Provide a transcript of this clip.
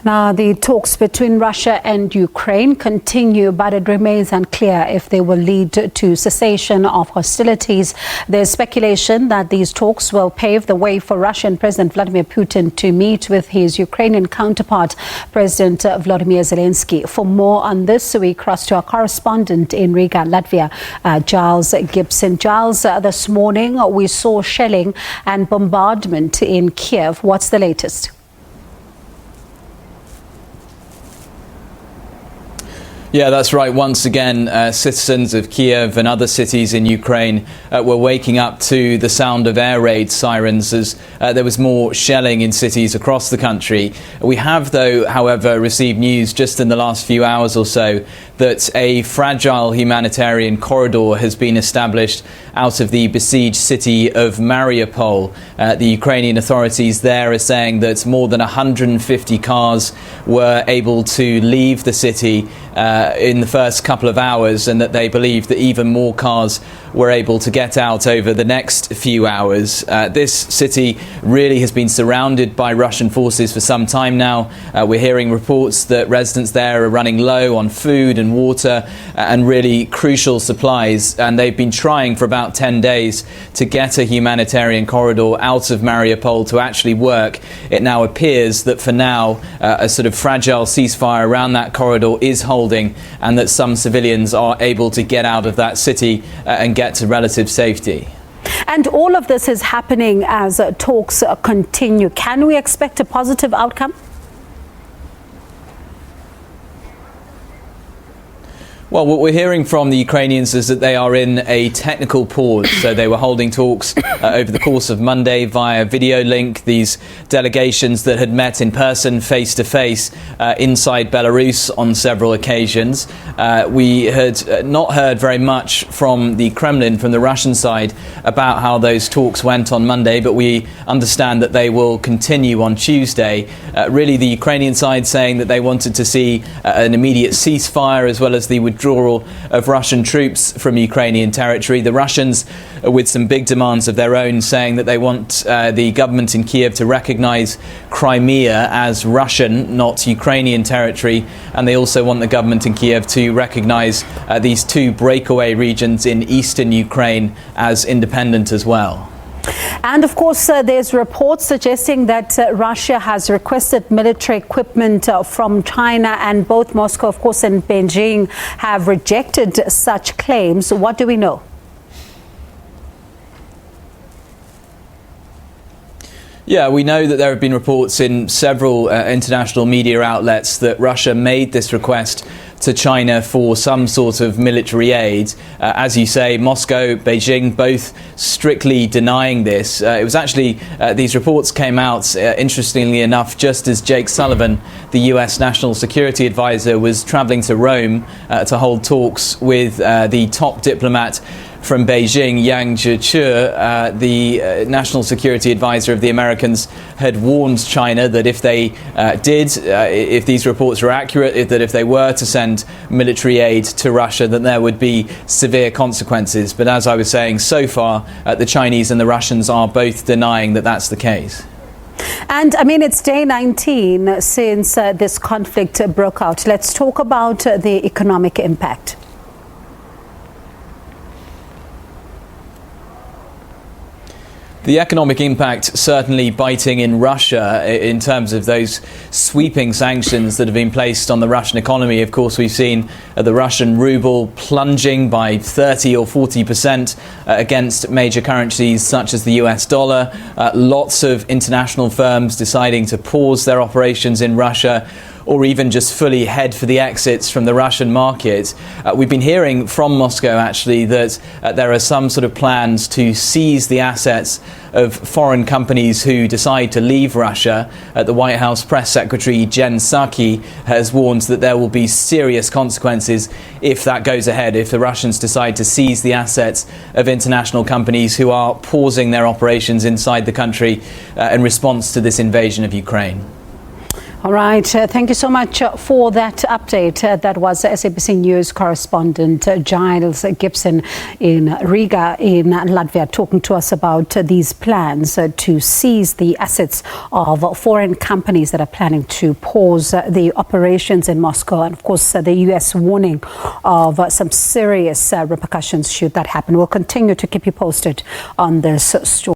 Now, the talks between Russia and Ukraine continue, but it remains unclear if they will lead to cessation of hostilities. There's speculation that these talks will pave the way for Russian President Vladimir Putin to meet with his Ukrainian counterpart, President Volodymyr Zelensky. For more on this, we cross to our correspondent in Riga, Latvia, Giles Gibson. Giles, this morning we saw shelling and bombardment in Kiev. What's the latest? Yeah, that's right. Once again, citizens of Kiev and other cities in Ukraine were waking up to the sound of air raid sirens as there was more shelling in cities across the country. We have, though, however, received news just in the last few hours or so that a fragile humanitarian corridor has been established out of the besieged city of Mariupol. The Ukrainian authorities there are saying that more than 150 cars were able to leave the city in the first couple of hours, and that they believe that even more cars were able to get out over the next few hours. This city really has been surrounded by Russian forces for some time now. We're hearing reports that residents there are running low on food and water and really crucial supplies, and they've been trying for about 10 days to get a humanitarian corridor out of Mariupol to actually work. It now appears that for now a sort of fragile ceasefire around that corridor is holding, and that some civilians are able to get out of that city and get to relative safety. And all of this is happening as talks continue. Can we expect a positive outcome? Well, what we're hearing from the Ukrainians is that they are in a technical pause. So they were holding talks over the course of Monday via video link. These delegations that had met in person, face to face, inside Belarus on several occasions. We had not heard very much from the Kremlin, from the Russian side, about how those talks went on Monday, but we understand that they will continue on Tuesday. Really, the Ukrainian side saying that they wanted to see an immediate ceasefire as well as the withdrawal of Russian troops from Ukrainian territory. The Russians, with some big demands of their own, saying that they want the government in Kiev to recognise Crimea as Russian, not Ukrainian territory, and they also want the government in Kiev to recognise these two breakaway regions in eastern Ukraine as independent as well. And of course, there's reports suggesting that Russia has requested military equipment from China, and both Moscow, of course, and Beijing have rejected such claims. What do we know? Yeah, we know that there have been reports in several international media outlets that Russia made this request to China for some sort of military aid. As you say, Moscow, Beijing, both strictly denying this. It was actually, these reports came out, interestingly enough, just as Jake Sullivan, the US National Security Advisor, was traveling to Rome to hold talks with the top diplomat from Beijing, Yang Jiechi. The National Security Advisor of the Americans had warned China that if they if these reports were accurate, that if they were to send military aid to Russia, that there would be severe consequences. But as I was saying, so far, the Chinese and the Russians are both denying that that's the case. And I mean, it's day 19 since this conflict broke out. Let's talk about the economic impact. The economic impact certainly biting in Russia in terms of those sweeping sanctions that have been placed on the Russian economy. Of course, we've seen the Russian ruble plunging by 30 or 40% against major currencies such as the US dollar. Lots of international firms deciding to pause their operations in Russia, or even just fully head for the exits from the Russian market. We've been hearing from Moscow, actually, that there are some sort of plans to seize the assets of foreign companies who decide to leave Russia. The White House press secretary, Jen Psaki, has warned that there will be serious consequences if that goes ahead, if the Russians decide to seize the assets of international companies who are pausing their operations inside the country in response to this invasion of Ukraine. All right. Thank you so much for that update. That was SABC News correspondent Giles Gibson in Riga in Latvia, talking to us about these plans to seize the assets of foreign companies that are planning to pause the operations in Moscow. And of course, the U.S. warning of some serious repercussions should that happen. We'll continue to keep you posted on this story.